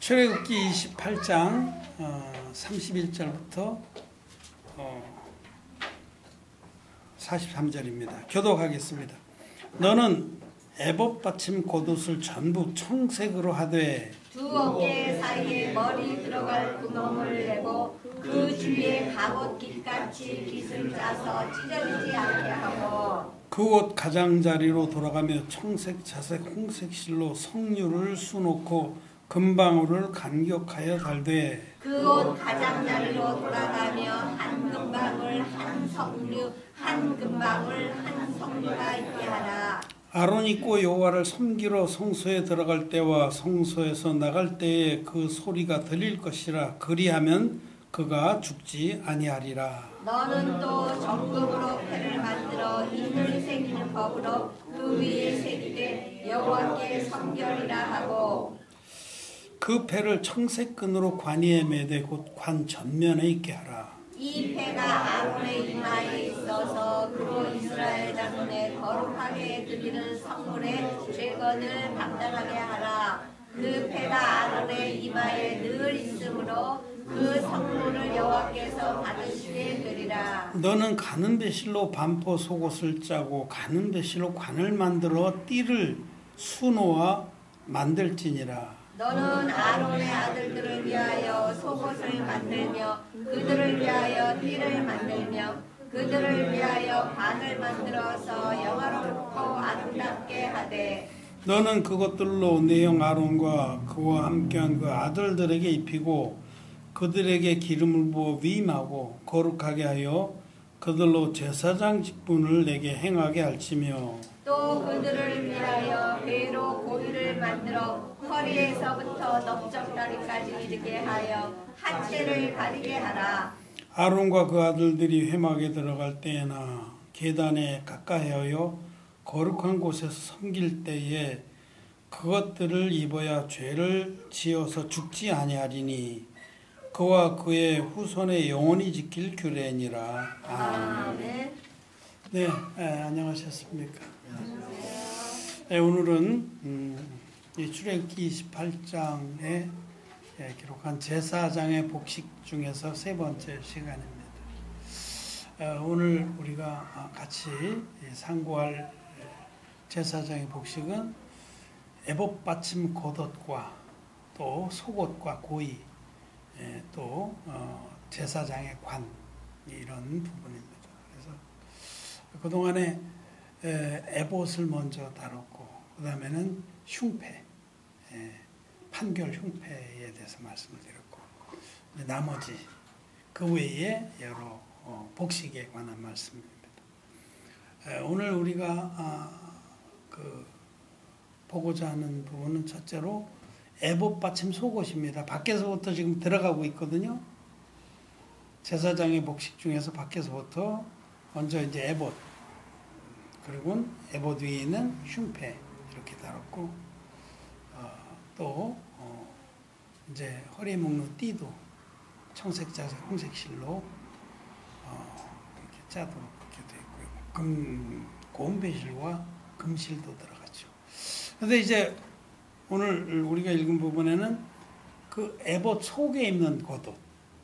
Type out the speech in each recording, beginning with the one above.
출애굽기 28장 31절부터 43절입니다. 교독하겠습니다. 너는 에봇 받침 겉옷을 전부 청색으로 하되 두 어깨 사이에 머리 들어갈 구멍을 내고 그 주위에 갑옷 깃같이 깃을 짜서 찢어지지 않게 하고 그 옷 가장자리로 돌아가며 청색, 자색, 홍색 실로 성류를 수놓고 금방울을 간격하여 달되 그 옷 가장자리로 돌아가며 한 금방울 한 성류 한 금방울 한 성류가 있게 하라. 아론이 꼭 여호와를 섬기러 성소에 들어갈 때와 성소에서 나갈 때에 그 소리가 들릴 것이라. 그리하면 그가 죽지 아니하리라. 너는 또 정금으로 패를 만들어 인을 새기는 법으로 그 위에 새기되 여호와께 성결이라 하고 그 패를 청색 끈으로 관 위에 매되 곧 관 전면에 있게 하라. 이 패가 아론의 이마에 있어서 그로 이스라엘 자손의 거룩하게 드리는 성물의 죄건을 감당하게 하라. 그 패가 아론의 이마에 늘 있으므로 그 성물을 여호와께서 받으시게 되리라. 너는 가는 배실로 반포 속옷을 짜고 가는 배실로 관을 만들어 띠를 수놓아 만들지니라. 너는 아론의 아들들을 위하여 속옷을 만들며 그들을 위하여 띠를 만들며 그들을 위하여 관을 만들어서 영화롭고 아름답게 하되 너는 그것들로 내 형 아론과 그와 함께한 그 아들들에게 입히고 그들에게 기름을 부어 위임하고 거룩하게 하여 그들로 제사장 직분을 내게 행하게 할지며 또 그들을 위하여 배로 고리를 만들어 허리에서부터 넓적다리까지 이르게 하여 하체를 가리게 하라. 아론과 그 아들들이 회막에 들어갈 때에나 계단에 가까이 하여 거룩한 곳에서 섬길 때에 그것들을 입어야 죄를 지어서 죽지 아니하리니 그와 그의 후손의 영원히 지킬 규례니라. 아멘. 네, 안녕하셨습니까? 네, 오늘은 이 출애굽기 28장에 기록한 제사장의 복식 중에서 세 번째 시간입니다. 오늘 우리가 같이 상고할 제사장의 복식은 에봇 받침 겉옷과 또 속옷과 고이 또 제사장의 관 이런 부분입니다. 그래서 그동안에 에봇을 먼저 다뤘고 그 다음에는 흉패, 판결 흉패에 대해서 말씀을 드렸고 나머지 그 외에 여러 복식에 관한 말씀입니다. 오늘 우리가 보고자 하는 부분은 첫째로 에봇 받침 속옷입니다. 밖에서부터 지금 들어가고 있거든요. 제사장의 복식 중에서 밖에서부터 먼저 이제 에봇, 그리고 에봇 위에 있는 흉패 이렇게 다뤘고 또 이제 허리에 묶는 띠도 청색, 자색, 홍색 실로 이렇게 짜도 이렇게 되어 있고요. 고운 배실과 금실도 들어갔죠. 그런데 이제 오늘 우리가 읽은 부분에는 그 에봇 속에 입는 겉옷,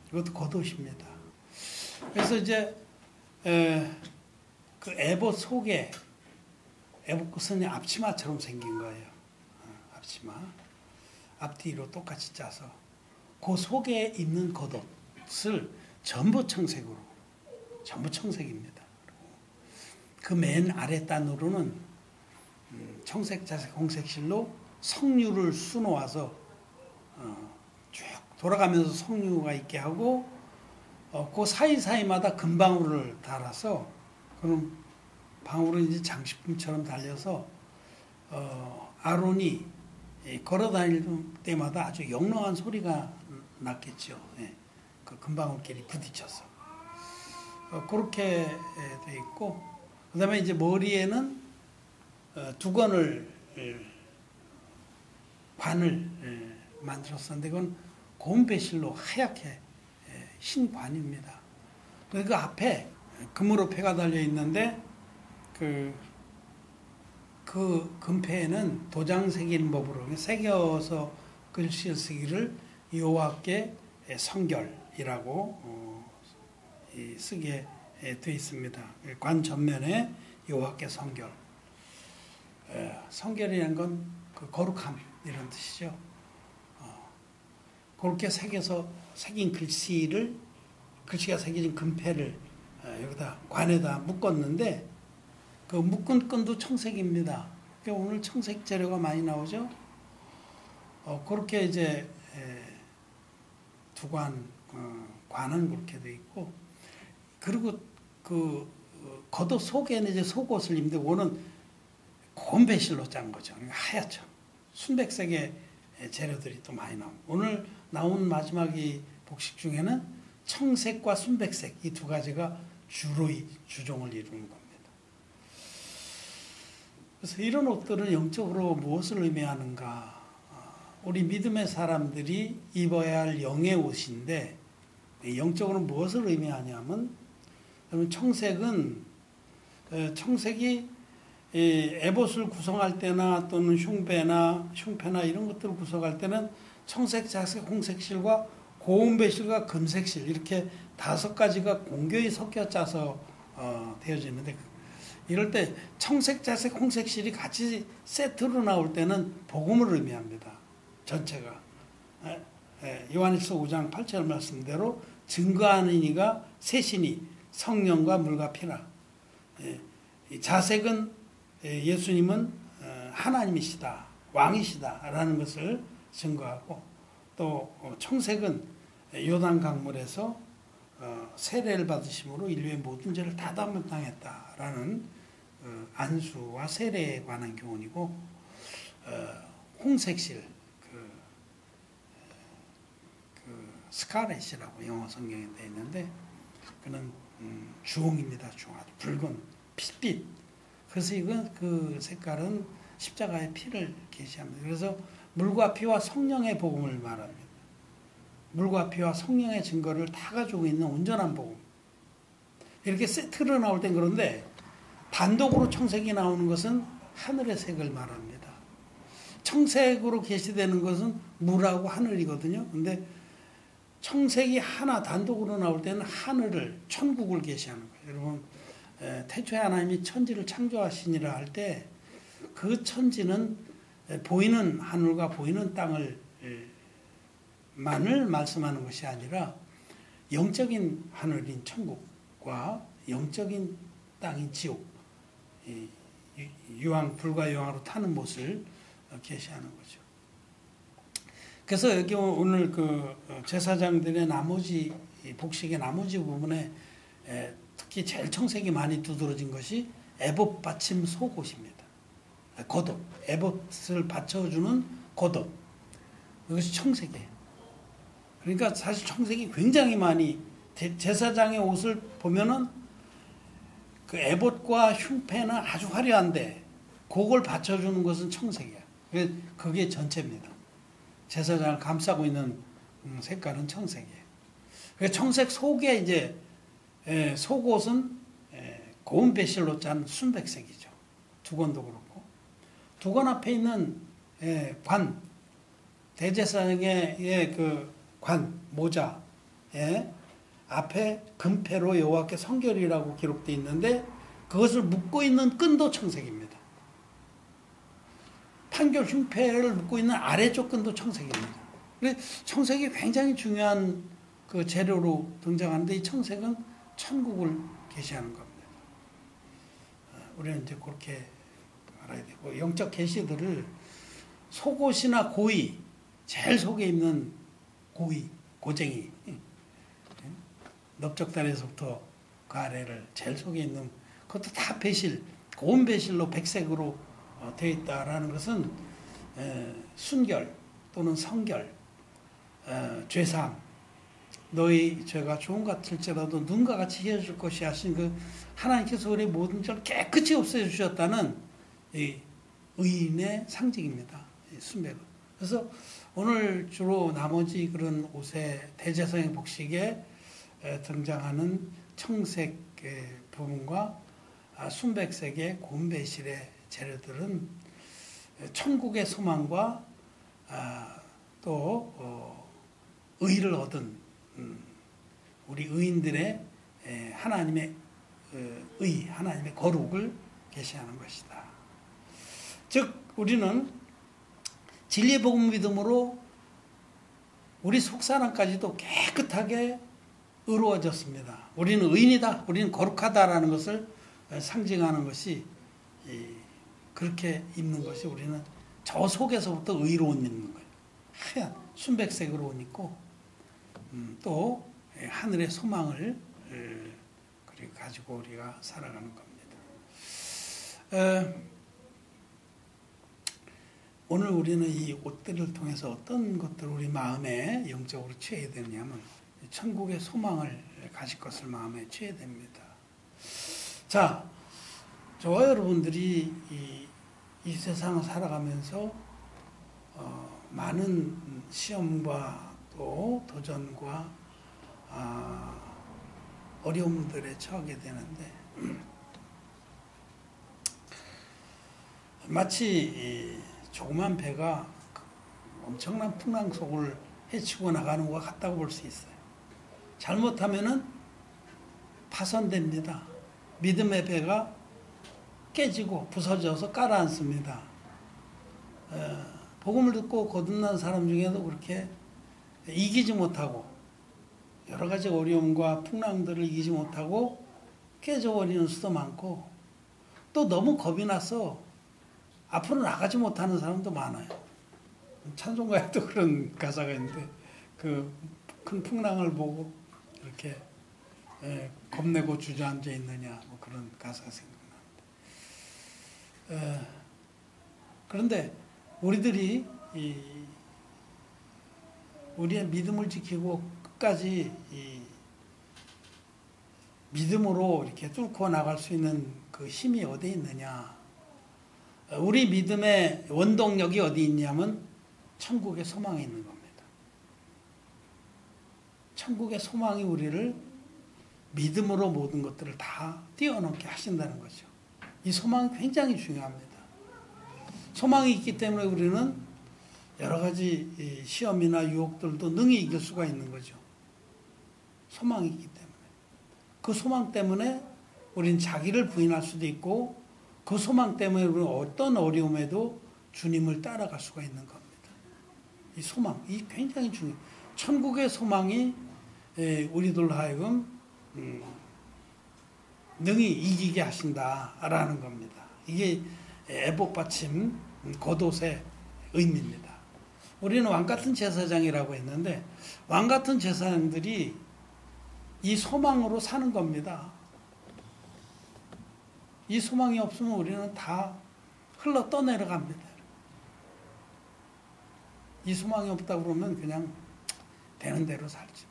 이것도 겉옷입니다. 그래서 이제 그 에봇 속에 에봇 끝은 앞치마처럼 생긴 거예요. 앞치마 앞뒤로 똑같이 짜서 그 속에 입는 겉옷을 전부 청색으로, 전부 청색입니다. 그 맨 아래 단으로는 청색, 자색, 홍색 실로 성류를 수놓아서 쭉 돌아가면서 성류가 있게 하고 그 사이사이마다 금방울을 달아서 그럼 방울은 이제 장식품처럼 달려서 아론이 걸어 다닐 때마다 아주 영롱한 소리가 났겠죠. 그 금방울끼리 부딪혀서 그렇게 돼 있고 그 다음에 이제 머리에는 두건을 관을 만들었었는데 그건 고운 배실로 하얗게 흰 관입니다. 그 앞에 금으로 패가 달려 있는데 그 금패에는 도장 새기는 법으로 새겨서 글씨를 쓰기를 여호와께 성결이라고 쓰게 되어 있습니다. 관 전면에 여호와께 성결. 성결이라는 건 그 거룩함 이런 뜻이죠. 그렇게 새긴 글씨가 새겨진 금패를 여기다 관에다 묶었는데 그 묶은 끈도 청색입니다. 그러니까 오늘 청색 재료가 많이 나오죠. 그렇게 이제 관은 그렇게 돼 있고, 그리고 그 겉옷 속에는 이제 속옷을 입는데 오는 고운 배실로 짠 거죠. 그러니까 하얗죠. 순백색의 재료들이 또 많이 나옵니다. 오늘 나온 마지막 이 복식 중에는 청색과 순백색 이 두 가지가 주로 주종을 이루는 겁니다. 그래서 이런 옷들은 영적으로 무엇을 의미하는가? 우리 믿음의 사람들이 입어야 할 영의 옷인데 영적으로 무엇을 의미하냐면, 청색이 에봇을 구성할 때나 또는 흉패나 이런 것들을 구성할 때는 청색, 자색, 홍색실과 고운 배실과 금색실 이렇게 5가지가 공교히 섞여 짜서 되어지는데, 이럴 때 청색, 자색, 홍색실이 같이 세트로 나올 때는 복음을 의미합니다. 전체가. 요한일서 5장 8절 말씀대로 증거하는 이가 셋이니 성령과 물과 피라. 자색은 예수님은 하나님이시다, 왕이시다 라는 것을 증거하고, 또 청색은 요단 강물에서 세례를 받으심으로 인류의 모든 죄를 다 담당했다라는 안수와 세례에 관한 교훈이고, 홍색실 스카렛이라고 영어 성경에 되어 있는데 그는 주홍입니다. 주홍, 아주 붉은 핏빛. 그래서 이건 그 색깔은 십자가의 피를 계시합니다. 그래서 물과 피와 성령의 복음을 말합니다. 물과 피와 성령의 증거를 다 가지고 있는 온전한 복음. 이렇게 세트로 나올 땐 그런데 단독으로 청색이 나오는 것은 하늘의 색을 말합니다. 청색으로 계시되는 것은 물하고 하늘이거든요. 근데 청색이 하나 단독으로 나올 때는 하늘을, 천국을 계시하는 거예요. 여러분, 태초에 하나님이 천지를 창조하시니라 할 때 그 천지는 보이는 하늘과 보이는 땅을 만을 말씀하는 것이 아니라 영적인 하늘인 천국과 영적인 땅인 지옥, 불과 유황으로 타는 못을 계시하는 거죠. 그래서 여기 오늘 그 제사장들의 나머지 복식의 나머지 부분에 특히 제일 청색이 많이 두드러진 것이 에봇 받침 속옷입니다. 겉옷, 에봇을 받쳐주는 겉옷. 이것이 청색이에요. 그러니까 사실 청색이 굉장히 많이, 제사장의 옷을 보면은 그 에봇과 흉패는 아주 화려한데 그걸 받쳐주는 것은 청색이야. 그게 전체입니다. 제사장을 감싸고 있는 색깔은 청색이에요. 청색 속에 이제 속옷은 고운 배실로 짠 순백색이죠. 두건도 그렇고. 두건 앞에 있는 관, 대제사장의 그 관, 모자, 앞에 금패로 여호와께 성결이라고 기록되어 있는데 그것을 묶고 있는 끈도 청색입니다. 판결 흉패를 묶고 있는 아래쪽 끈도 청색입니다. 청색이 굉장히 중요한 그 재료로 등장하는데 이 청색은 천국을 계시하는 겁니다. 우리는 이제 그렇게 알아야 되고, 영적 계시들을 속옷이나 고의, 제일 속에 있는 고의, 고쟁이, 넓적다리에서부터 그 아래를 제일 속에 있는 그것도 다 배실, 고운 배실로 백색으로 되어 있다라는 것은 순결 또는 성결, 죄사함, 너희 죄가 종 같을지라도 눈과 같이 헤어질 것이 하신 그 하나님께서 우리 모든 죄를 깨끗이 없애주셨다는 이 의인의 상징입니다. 순백은. 그래서 오늘 주로 나머지 그런 옷의 대제사장의 복식에 등장하는 청색 부분과 순백색의 고운 배실의 재료들은 천국의 소망과 또 의를 얻은 우리 의인들의 하나님의 의, 하나님의 거룩을 계시하는 것이다. 즉 우리는 진리의 복음 믿음으로 우리 속사람까지도 깨끗하게 의로워졌습니다. 우리는 의인이다, 우리는 거룩하다라는 것을 상징하는 것이 그렇게 입는 것이 우리는 저 속에서부터 의로운 입는 거예요. 하얀 순백색으로 옷 입고 또 하늘의 소망을 가지고 우리가 살아가는 겁니다. 오늘 우리는 이 옷들을 통해서 어떤 것들을 우리 마음에 영적으로 취해야 되냐면 천국의 소망을 가질 것을 마음에 취해야 됩니다. 자, 저와 여러분들이 이 세상을 살아가면서 많은 시험과 또 도전과 어려움들에 처하게 되는데 마치 조그만 배가 엄청난 풍랑 속을 헤치고 나가는 것 같다고 볼 수 있어요. 잘못하면은 파손됩니다. 믿음의 배가 깨지고 부서져서 깔아앉습니다. 복음을 듣고 거듭난 사람 중에도 그렇게 이기지 못하고 여러 가지 어려움과 풍랑들을 이기지 못하고 깨져버리는 수도 많고 또 너무 겁이 나서 앞으로 나가지 못하는 사람도 많아요. 찬송가에도 그런 가사가 있는데 그 큰 풍랑을 보고 이렇게 겁내고 주저앉아 있느냐 뭐 그런 가사가 생각나는데 그런데 우리들이 우리의 믿음을 지키고 끝까지 믿음으로 이렇게 뚫고 나갈 수 있는 그 힘이 어디 있느냐? 우리 믿음의 원동력이 어디 있냐면 천국의 소망에 있는 겁니다. 천국의 소망이 우리를 믿음으로 모든 것들을 다 뛰어넘게 하신다는 거죠. 이 소망이 굉장히 중요합니다. 소망이 있기 때문에 우리는 여러 가지 시험이나 유혹들도 능히 이길 수가 있는 거죠. 소망이 있기 때문에. 그 소망 때문에 우리는 자기를 부인할 수도 있고 그 소망 때문에 우리는 어떤 어려움에도 주님을 따라갈 수가 있는 겁니다. 이 소망, 이 굉장히 중요해요. 천국의 소망이 우리들로 하여금 능히 이기게 하신다라는 겁니다. 이게 애복받침 겉옷의 의미입니다. 우리는 왕같은 제사장이라고 했는데 왕같은 제사장들이 이 소망으로 사는 겁니다. 이 소망이 없으면 우리는 다 흘러 떠내려갑니다. 이 소망이 없다 그러면 그냥 되는 대로 살지.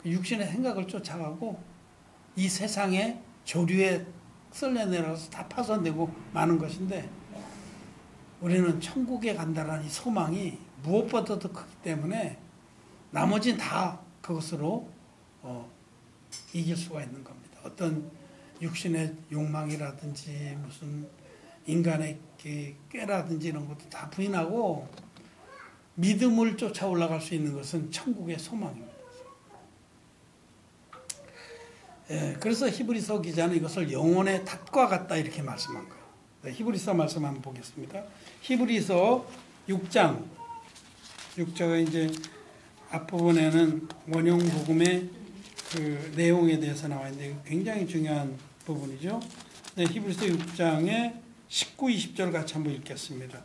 육신의 생각을 쫓아가고 이 세상의 조류에 쓸려 내려가서 다 파손되고 마는 것인데 우리는 천국에 간다라는 이 소망이 무엇보다도 크기 때문에 나머지는 다 그것으로 이길 수가 있는 겁니다. 어떤 육신의 욕망이라든지 무슨 인간의 꾀라든지 이런 것도 다 부인하고 믿음을 쫓아 올라갈 수 있는 것은 천국의 소망입니다. 그래서 히브리서 기자는 이것을 영혼의 탓과 같다 이렇게 말씀한 거예요. 히브리서 말씀 한번 보겠습니다. 히브리서 6장 이제 앞부분에는 원형 복음의 그 내용에 대해서 나와 있는데 굉장히 중요한 부분이죠. 네, 히브리서 6장의 19, 20절 같이 한번 읽겠습니다.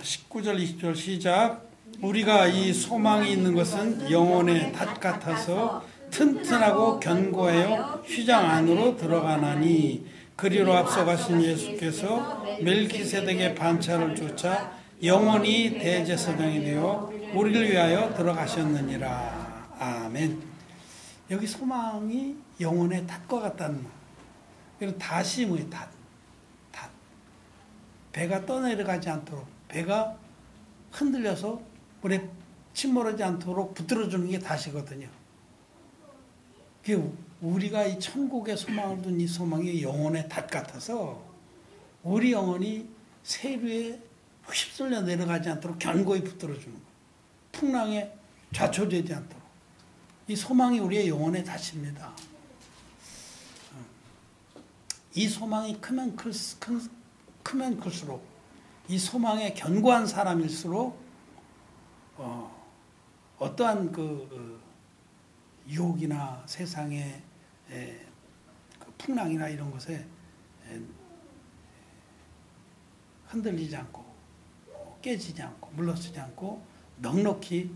19절, 20절 시작. 우리가 이 소망이 있는 것은 영혼의 탓 같아서 튼튼하고 견고하여 휘장 안으로 들어가나니 그리로 앞서가신 예수께서 멜기세덱의 반차를 쫓아 영원히 대제사장이 되어 우리를 위하여 들어가셨느니라. 아멘. 여기 소망이 영혼의 탓과 같다는 말. 그리고 탓이 뭐예요? 탓. 배가 떠내려가지 않도록 배가 흔들려서 물에 침몰하지 않도록 붙들어주는 게 탓이거든요. 우리가 이 천국의 소망을 둔 이 소망이 영혼의 탓 같아서 우리 영혼이 세류에 휩쓸려 내려가지 않도록 견고히 붙들어주는 거예요. 풍랑에 좌초되지 않도록. 이 소망이 우리의 영혼의 닻입니다. 이 소망이 크면 클수록 이 소망에 견고한 사람일수록 어떠한 유혹이나 세상의 그 풍랑이나 이런 것에 흔들리지 않고 깨지지 않고 물러서지 않고 넉넉히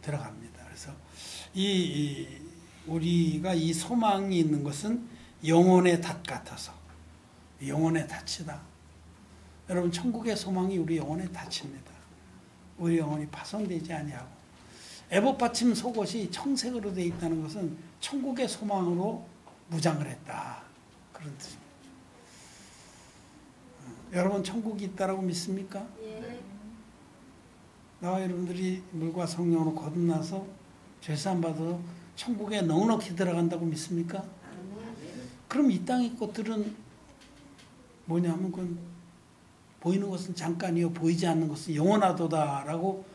들어갑니다. 그래서 우리가 이 소망이 있는 것은 영혼의 닷 같아서 영혼의 닷이다. 여러분 천국의 소망이 우리 영혼의 닷입니다. 우리 영혼이 파손되지 아니하고 애봇받침 속옷이 청색으로 되어 있다는 것은 천국의 소망으로 무장을 했다. 그런 뜻입니다. 여러분 천국이 있다라고 믿습니까? 예. 나와 여러분들이 물과 성령으로 거듭나서 죄사함 받아서 천국에 넉넉히 들어간다고 믿습니까? 그럼 이 땅의 것들은 뭐냐면 그건 보이는 것은 잠깐이요 보이지 않는 것은 영원하도다라고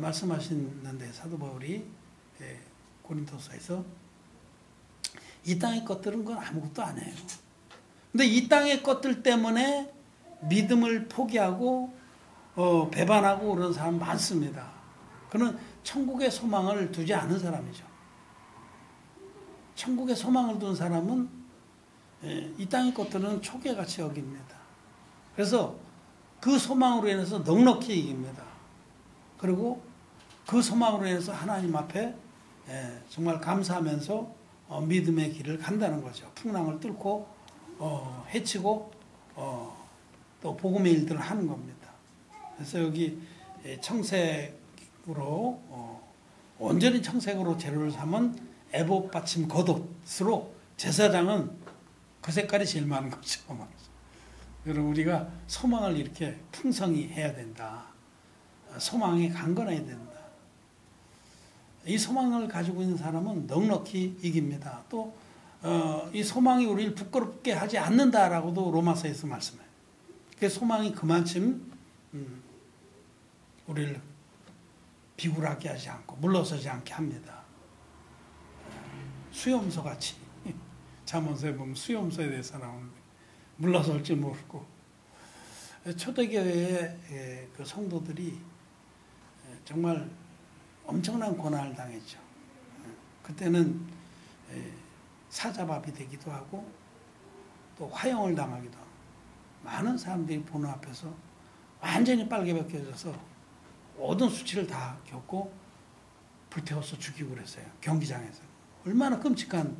말씀하시는데 사도 바울이 고린도서에서 이 땅의 것들은 그건 아무것도 아니에요. 근데 이 땅의 것들 때문에 믿음을 포기하고 배반하고 그런 사람 많습니다. 그는 천국의 소망을 두지 않은 사람이죠. 천국의 소망을 둔 사람은 이 땅의 것들은 초계같이 여깁니다. 그래서 그 소망으로 인해서 넉넉히 이깁니다. 그리고 그 소망으로 인해서 하나님 앞에 정말 감사하면서 믿음의 길을 간다는 거죠. 풍랑을 뚫고 헤치고 또 복음의 일들을 하는 겁니다. 그래서 여기 청색으로 온전히 청색으로 재료를 삼은 애복 받침 겉옷으로 제사장은 그 색깔이 제일 많은 거죠. 여러분 우리가 소망을 이렇게 풍성히 해야 된다. 소망에 강건해야 된다. 이 소망을 가지고 있는 사람은 넉넉히 이깁니다. 또 이 소망이 우리를 부끄럽게 하지 않는다라고도 로마서에서 말씀해요. 그 소망이 그만큼 우리를 비굴하게 하지 않고 물러서지 않게 합니다. 수염소 같이 잠언서에 보면 수염소에 대해서 나오는데 물러설 줄 모르고 초대교회의 그 성도들이 정말 엄청난 고난을 당했죠. 그때는 사자밥이 되기도 하고 또 화형을 당하기도 하고 많은 사람들이 보는 앞에서 완전히 빨개 벗겨져서 모든 수치를 다 겪고 불태워서 죽이고 그랬어요. 경기장에서. 얼마나 끔찍한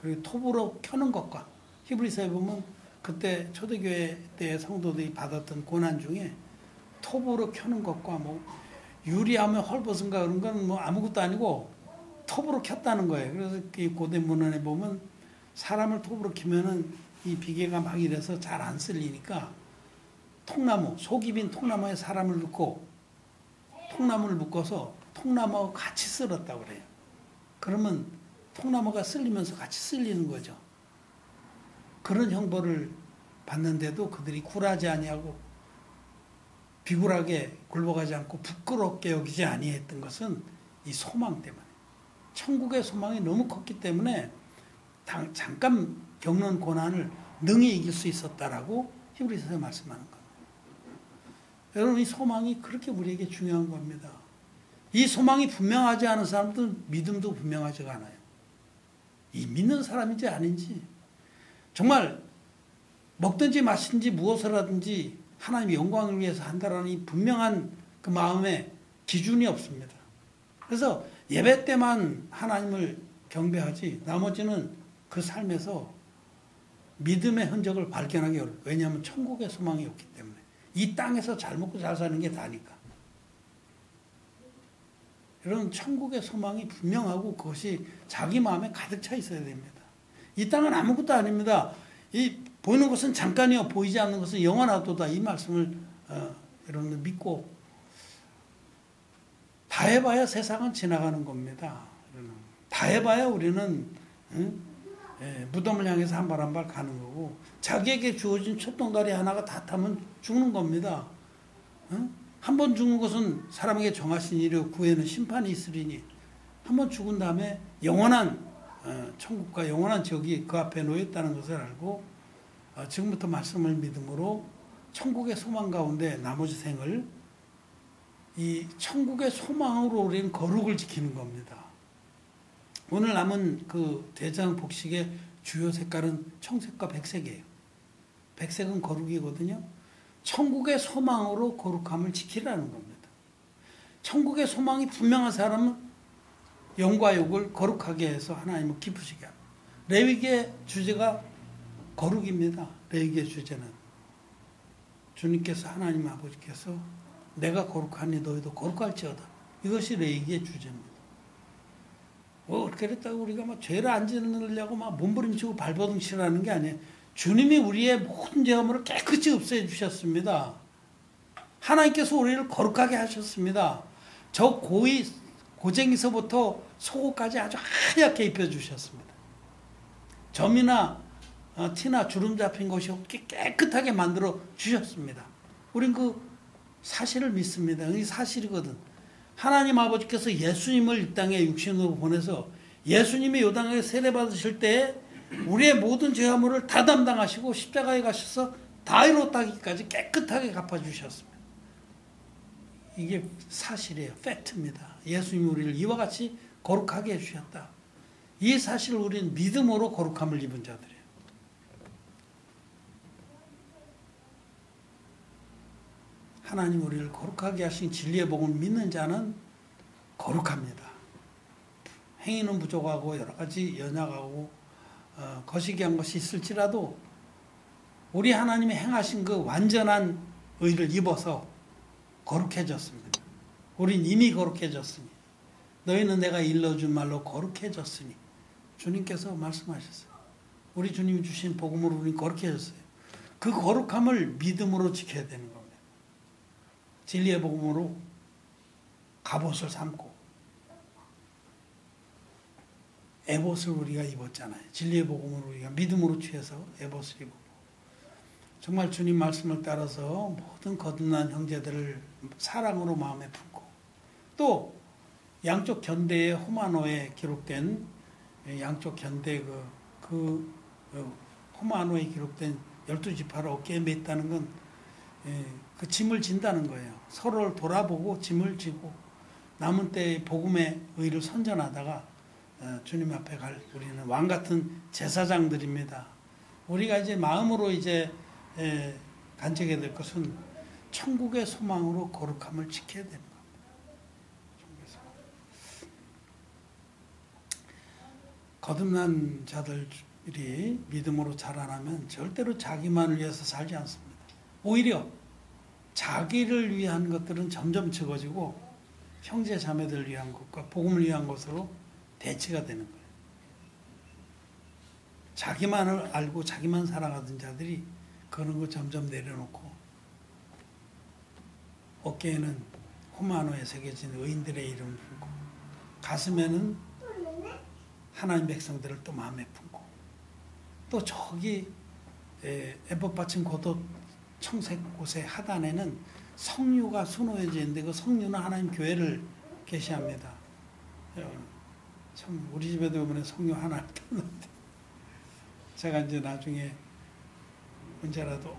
그리고 톱으로 켜는 것과 히브리서에 보면 그때 초대교회 때 성도들이 받았던 고난 중에 톱으로 켜는 것과 뭐 유리하면 헐벗은가 그런 건 뭐 아무것도 아니고 톱으로 켰다는 거예요. 그래서 이 고대 문헌에 보면 사람을 톱으로 켜면은 이 비계가 막 이래서 잘 안 쓸리니까 통나무, 속이 빈 통나무에 사람을 넣고 통나무를 묶어서 통나무하고 같이 쓸었다고 그래요. 그러면 통나무가 쓸리면서 같이 쓸리는 거죠. 그런 형벌을 받는데도 그들이 굴하지 아니하고 비굴하게 굴복하지 않고 부끄럽게 여기지 아니했던 것은 이 소망 때문에 천국의 소망이 너무 컸기 때문에 잠깐 겪는 고난을 능히 이길 수 있었다라고 히브리서에 말씀하는 겁니다. 여러분 이 소망이 그렇게 우리에게 중요한 겁니다. 이 소망이 분명하지 않은 사람들은 믿음도 분명하지가 않아요. 이 믿는 사람인지 아닌지 정말 먹든지 마시든지 무엇을 하든지 하나님의 영광을 위해서 한다라는 이 분명한 그 마음에 기준이 없습니다. 그래서 예배 때만 하나님을 경배하지 나머지는 그 삶에서 믿음의 흔적을 발견하기 어려워요. 왜냐하면 천국의 소망이 없기 때문에. 이 땅에서 잘 먹고 잘 사는 게 다니까. 여러분 천국의 소망이 분명하고 그것이 자기 마음에 가득 차 있어야 됩니다. 이 땅은 아무것도 아닙니다. 이 보이는 것은 잠깐이요 보이지 않는 것은 영원하도다. 이 말씀을 여러분들 믿고 다 해봐야 세상은 지나가는 겁니다. 다 해봐야 우리는 무덤을 향해서 한 발 한 발 가는 거고, 자기에게 주어진 촛동다리 하나가 다 타면 죽는 겁니다. 한 번 죽는 것은 사람에게 정하신 일이요 구에는 심판이 있으리니, 한 번 죽은 다음에 영원한 천국과 영원한 지옥이 그 앞에 놓였다는 것을 알고, 지금부터 말씀을 믿음으로 천국의 소망 가운데 나머지 생을 이 천국의 소망으로 우리는 거룩을 지키는 겁니다. 오늘 남은 그 대장 복식의 주요 색깔은 청색과 백색이에요. 백색은 거룩이거든요. 천국의 소망으로 거룩함을 지키라는 겁니다. 천국의 소망이 분명한 사람은 영과 육을 거룩하게 해서 하나님을 기쁘시게 합니다. 레위기의 주제가 거룩입니다. 레위기의 주제는 주님께서, 하나님 아버지께서 내가 거룩하니 너희도 거룩할지어다. 이것이 레위기의 주제입니다. 그랬다고 우리가 막 죄를 안 짓느냐고 막 몸부림치고 발버둥치라는 게 아니에요. 주님이 우리의 모든 죄악을 깨끗이 없애 주셨습니다. 하나님께서 우리를 거룩하게 하셨습니다. 저 고쟁이서부터 속옷까지 아주 하얗게 입혀주셨습니다. 점이나 티나 주름 잡힌 것이 없게 깨끗하게 만들어 주셨습니다. 우린 그 사실을 믿습니다. 이게 사실이거든. 하나님 아버지께서 예수님을 이 땅에 육신으로 보내서 예수님이 이 땅에 세례 받으실 때 우리의 모든 죄화물을 다 담당하시고 십자가에 가셔서 다 이뤘다기까지 깨끗하게 갚아주셨습니다. 이게 사실이에요. 팩트입니다. 예수님이 우리를 이와 같이 거룩하게 해주셨다. 이 사실을 우리는 믿음으로 거룩함을 입은 자들이에요. 하나님 우리를 거룩하게 하신 진리의 복음을 믿는 자는 거룩합니다. 행위는 부족하고 여러 가지 연약하고 거시기한 것이 있을지라도 우리 하나님이 행하신 그 완전한 의를 입어서 거룩해졌습니다. 우린 이미 거룩해졌으니 너희는 내가 일러준 말로 거룩해졌으니 주님께서 말씀하셨어요. 우리 주님이 주신 복음으로 우린 거룩해졌어요. 그 거룩함을 믿음으로 지켜야 되는 겁니다. 진리의 복음으로 갑옷을 삼고 에봇을 우리가 입었잖아요. 진리의 복음으로 우리가 믿음으로 취해서 에봇을 입고 정말 주님 말씀을 따라서 모든 거듭난 형제들을 사랑으로 마음에 품고 또 양쪽 견대의 호마노에 기록된 양쪽 견대 그 호마노에 기록된 12지파를 어깨에 맸다는 건 그 짐을 진다는 거예요. 서로를 돌아보고 짐을 지고 남은 때의 복음의 의를 선전하다가 주님 앞에 갈 우리는 왕 같은 제사장들입니다. 우리가 이제 마음으로 이제 간직해야 될 것은 천국의 소망으로 거룩함을 지켜야 되는 겁니다. 거듭난 자들이 믿음으로 자라나면 절대로 자기만을 위해서 살지 않습니다. 오히려 자기를 위한 것들은 점점 적어지고 형제 자매들을 위한 것과 복음을 위한 것으로 대치가 되는 거예요. 자기만을 알고 자기만 살아가던 자들이 그런 거 점점 내려놓고 어깨에는 호마노에 새겨진 의인들의 이름을 품고 가슴에는 하나님 백성들을 또 마음에 품고 또 저기 에봇 받친 겉옷 청색 곳의 하단에는 성류가 수놓여져 있는데 그 성류는 하나님 교회를 계시합니다. 참 우리 집에도 이번에 성류 하나 떴는데 제가 이제 나중에 언제라도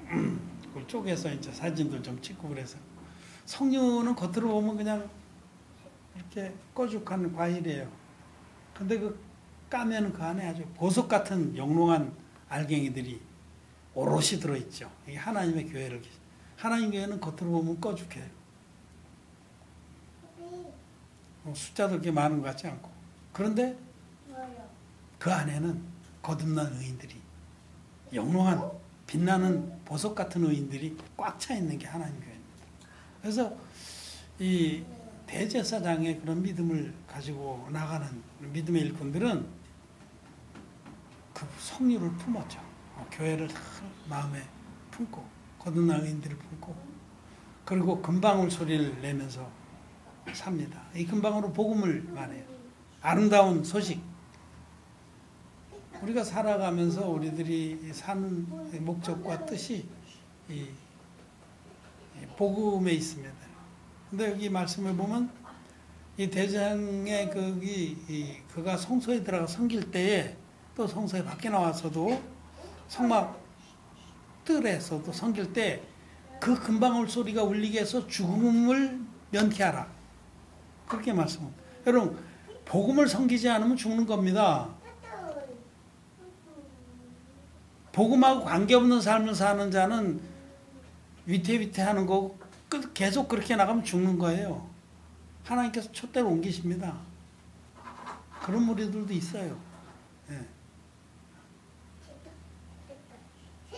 그걸 쪼개서 이제 사진들 좀 찍고 그래서 성류는 겉으로 보면 그냥 이렇게 꺼죽한 과일이에요. 근데 그 까면 그 안에 아주 보석 같은 영롱한 알갱이들이 오롯이 들어있죠. 이게 하나님의 교회를 하나님 교회는 겉으로 보면 꺼죽해요. 숫자도 그렇게 많은 것 같지 않고 그런데 그 안에는 거듭난 의인들이 영롱한 빛나는 보석 같은 의인들이 꽉 차 있는 게 하나님 교회입니다. 그래서 이 대제사장의 그런 믿음을 가지고 나가는 믿음의 일꾼들은 그 성류를 품었죠. 교회를 마음에 품고 거듭난 의인들을 품고 그리고 금방울 소리를 내면서 삽니다. 이 금방울은 복음을 말해요. 아름다운 소식. 우리가 살아가면서 우리들이 사는 목적과 뜻이 이 복음에 있습니다. 근데 여기 말씀을 보면 이 대장의 그가 성소에 들어가 섬길 때에 또 성소에 밖에 나와서도 성막 뜰에서도 섬길 때 그 금방울 소리가 울리게 해서 죽음을 면케하라. 그렇게 말씀합니다. 여러분, 복음을 섬기지 않으면 죽는 겁니다. 복음하고 관계없는 삶을 사는 자는 위태위태하는 거고 계속 그렇게 나가면 죽는 거예요. 하나님께서 촛대로 옮기십니다. 그런 무리들도 있어요. 예.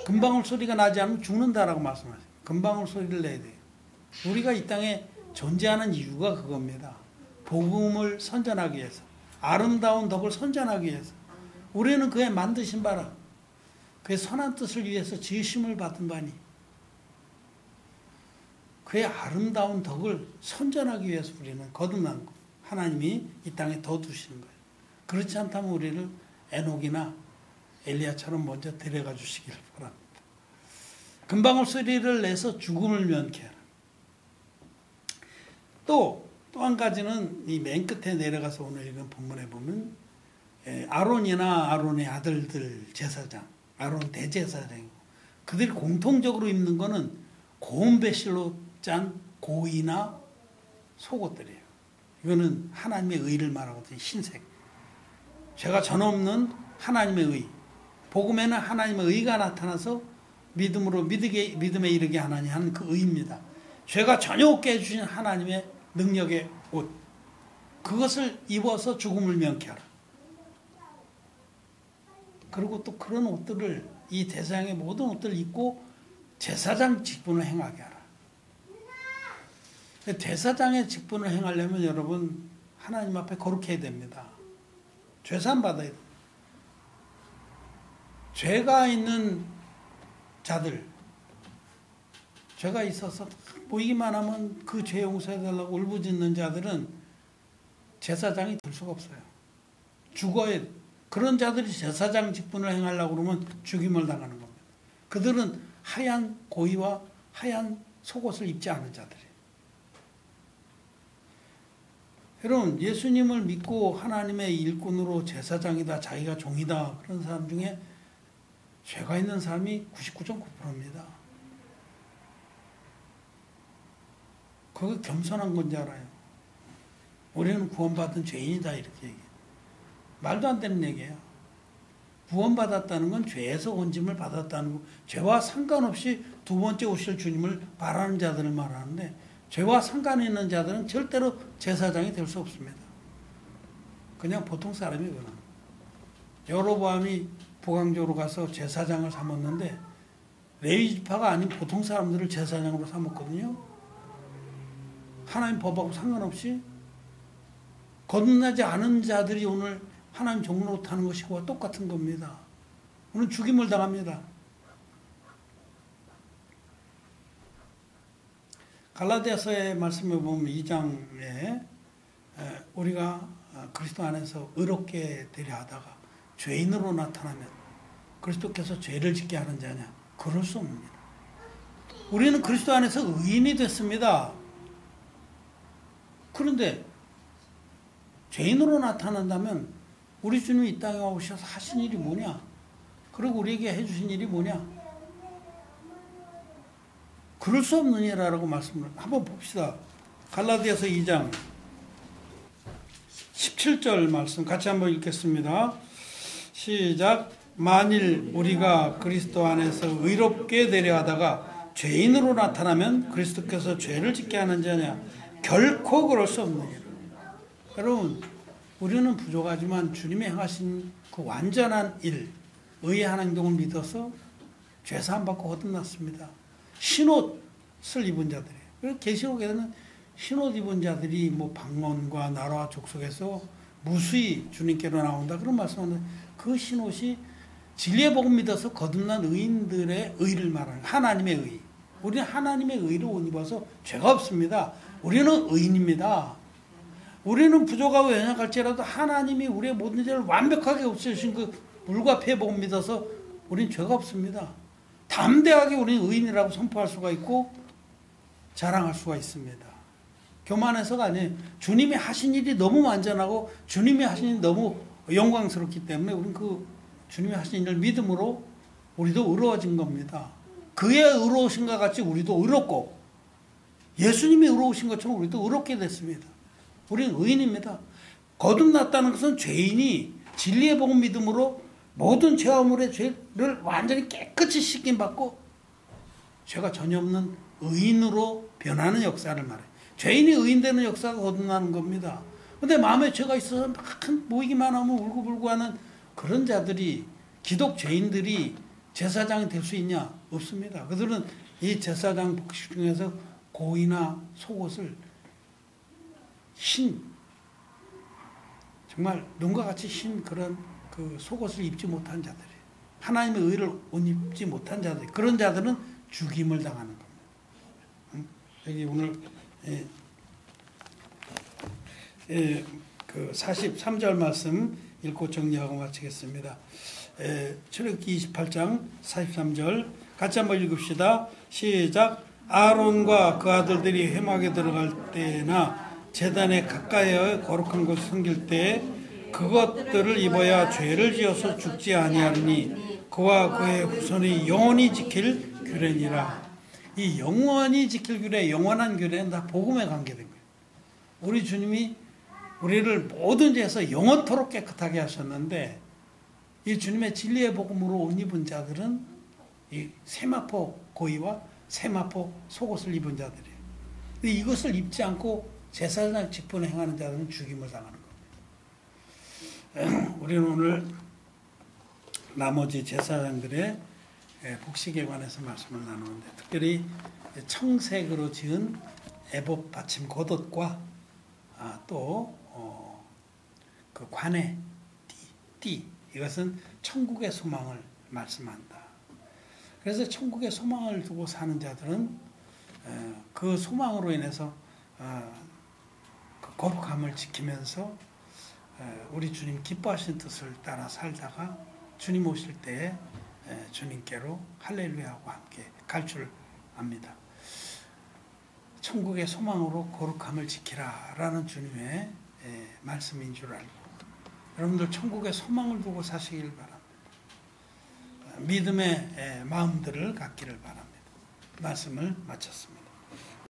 금방울 소리가 나지 않으면 죽는다라고 말씀하세요. 금방울 소리를 내야 돼요. 우리가 이 땅에 존재하는 이유가 그겁니다. 복음을 선전하기 위해서, 아름다운 덕을 선전하기 위해서. 우리는 그의 만드신 바라, 그의 선한 뜻을 위해서 지으심을 받은 바니 그의 아름다운 덕을 선전하기 위해서 우리는 거듭난 거. 하나님이 이 땅에 더 두시는 거예요. 그렇지 않다면 우리를 에녹이나 엘리야처럼 먼저 데려가 주시길 바랍니다. 금방울 소리를 내서 죽음을 면케하라. 또 한 가지는 이 맨 끝에 내려가서 오늘 읽은 본문에 보면 아론이나 아론의 아들들 제사장, 아론 대제사장이고 그들이 공통적으로 입는 거는 고운 배실로 짠 고이나 속옷들이에요. 이거는 하나님의 의를 말하거든요. 흰색. 죄가 전없는 하나님의 의. 복음에는 하나님의 의가 나타나서 믿음에 이르게 하나니 하는 그 의입니다. 죄가 전혀 없게 해주신 하나님의 능력의 옷. 그것을 입어서 죽음을 면케하라. 그리고 또 그런 옷들을 이 대상의 모든 옷들을 입고 제사장 직분을 행하게 하라. 대사장의 직분을 행하려면 여러분 하나님 앞에 거룩해야 됩니다. 죄산 받아야 됩니다. 죄가 있는 자들, 죄가 있어서 보이기만 하면 그 죄 용서해달라고 울부짖는 자들은 제사장이 될 수가 없어요. 죽어야 돼. 그런 자들이 제사장 직분을 행하려고 그러면 죽임을 당하는 겁니다. 그들은 하얀 고이와 하얀 속옷을 입지 않은 자들이에요. 여러분, 예수님을 믿고 하나님의 일꾼으로 제사장이다, 자기가 종이다, 그런 사람 중에 죄가 있는 사람이 99.9%입니다. 그거 겸손한 건지 알아요. 우리는 구원받은 죄인이다, 이렇게 얘기해요. 말도 안 되는 얘기예요. 구원받았다는 건 죄에서 온짐을 받았다는 거, 죄와 상관없이 두 번째 오실 주님을 바라는 자들을 말하는데, 죄와 상관이 있는 자들은 절대로 제사장이 될 수 없습니다. 그냥 보통 사람이구나. 여로보암이 북왕조로 가서 제사장을 삼았는데 레위 지파가 아닌 보통 사람들을 제사장으로 삼았거든요. 하나님 법하고 상관없이 거듭나지 않은 자들이 오늘 하나님 종로 타는 것이고 똑같은 겁니다. 오늘 죽임을 당합니다. 갈라디아서의 말씀을 보면 2장에 우리가 그리스도 안에서 의롭게 되려 하다가 죄인으로 나타나면 그리스도께서 죄를 짓게 하는 자냐? 그럴 수 없습니다. 우리는 그리스도 안에서 의인이 됐습니다. 그런데 죄인으로 나타난다면 우리 주님이 이 땅에 오셔서 하신 일이 뭐냐? 그리고 우리에게 해주신 일이 뭐냐? 그럴 수 없느니라라고 말씀을 한번 봅시다. 갈라디아서 2장 17절 말씀 같이 한번 읽겠습니다. 시작. 만일 우리가 그리스도 안에서 의롭게 되려 하다가 죄인으로 나타나면 그리스도께서 죄를 짓게 하는 자냐? 결코 그럴 수 없느니라. 여러분, 우리는 부족하지만 주님이 행하신 그 완전한 일, 의의 행동을 믿어서 죄사함 받고 거듭났습니다. 흰옷을 입은 자들이에요. 그래서 계시록에는 흰옷 입은 자들이 뭐 방언과 나라와 족속에서 무수히 주님께로 나온다, 그런 말씀하는데, 그 흰옷이 진리의 복음 믿어서 거듭난 의인들의 의를 말하는 하나님의 의. 우리는 하나님의 의를 옷 입어서 죄가 없습니다. 우리는 의인입니다. 우리는 부족하고 연약할지라도 하나님이 우리의 모든 죄를 완벽하게 없애주신 그 물과 피의 복음 믿어서 우린 죄가 없습니다. 담대하게 우리는 의인이라고 선포할 수가 있고 자랑할 수가 있습니다. 교만해서가 아니에요. 주님이 하신 일이 너무 완전하고 주님이 하신 일이 너무 영광스럽기 때문에 우리는 그 주님이 하신 일을 믿음으로 우리도 의로워진 겁니다. 그의 의로우신 것 같이 우리도 의롭고 예수님이 의로우신 것처럼 우리도 의롭게 됐습니다. 우리는 의인입니다. 거듭났다는 것은 죄인이 진리의 복음 믿음으로 모든 죄와 물의 죄를 완전히 깨끗이 씻김받고 죄가 전혀 없는 의인으로 변하는 역사를 말해요. 죄인이 의인 되는 역사가 거듭나는 겁니다. 근데 마음에 죄가 있어서 막 모이기만 하면 울고불고 하는 그런 자들이, 기독 죄인들이 제사장이 될 수 있냐? 없습니다. 그들은 이 제사장 복식 중에서 고이나 속옷을 정말 눈과 같이 흰 그런 그 속옷을 입지 못한 자들이, 하나님의 의를 옷 입지 못한 자들, 그런 자들은 죽임을 당하는 겁니다. 여기 오늘 그 43절 말씀 읽고 정리하고 마치겠습니다. 출애굽기 28장 43절 같이 한번 읽읍시다. 시작. 아론과 그 아들들이 회막에 들어갈 때나 제단에 가까이에 거룩한 것을 섬길 때 그것들을 입어야 죄를 지어서 죽지 아니하리니 그와 그의 후손이 영원히 지킬 규례니라. 이 영원히 지킬 규례, 영원한 규례는 다 복음에 관계된 거예요. 우리 주님이 우리를 모든 죄에서 영원토록 깨끗하게 하셨는데 이 주님의 진리의 복음으로 옷 입은 자들은 이 세마포 고이와 세마포 속옷을 입은 자들이에요. 근데 이것을 입지 않고 제사장 직분을 행하는 자들은 죽임을 당하는 겁니다. 우리는 오늘 나머지 제사장들의 복식에 관해서 말씀을 나누는데 특별히 청색으로 지은 애복 받침 겉옷과 또 그 관의 띠 이것은 천국의 소망을 말씀한다. 그래서 천국의 소망을 두고 사는 자들은 그 소망으로 인해서 그 거룩함을 지키면서 우리 주님 기뻐하신 뜻을 따라 살다가 주님 오실 때에 주님께로 할렐루야하고 함께 갈 줄 압니다. 천국의 소망으로 거룩함을 지키라라는 주님의 말씀인 줄 알고 여러분들 천국의 소망을 두고 사시길 바랍니다. 믿음의 마음들을 갖기를 바랍니다. 말씀을 마쳤습니다.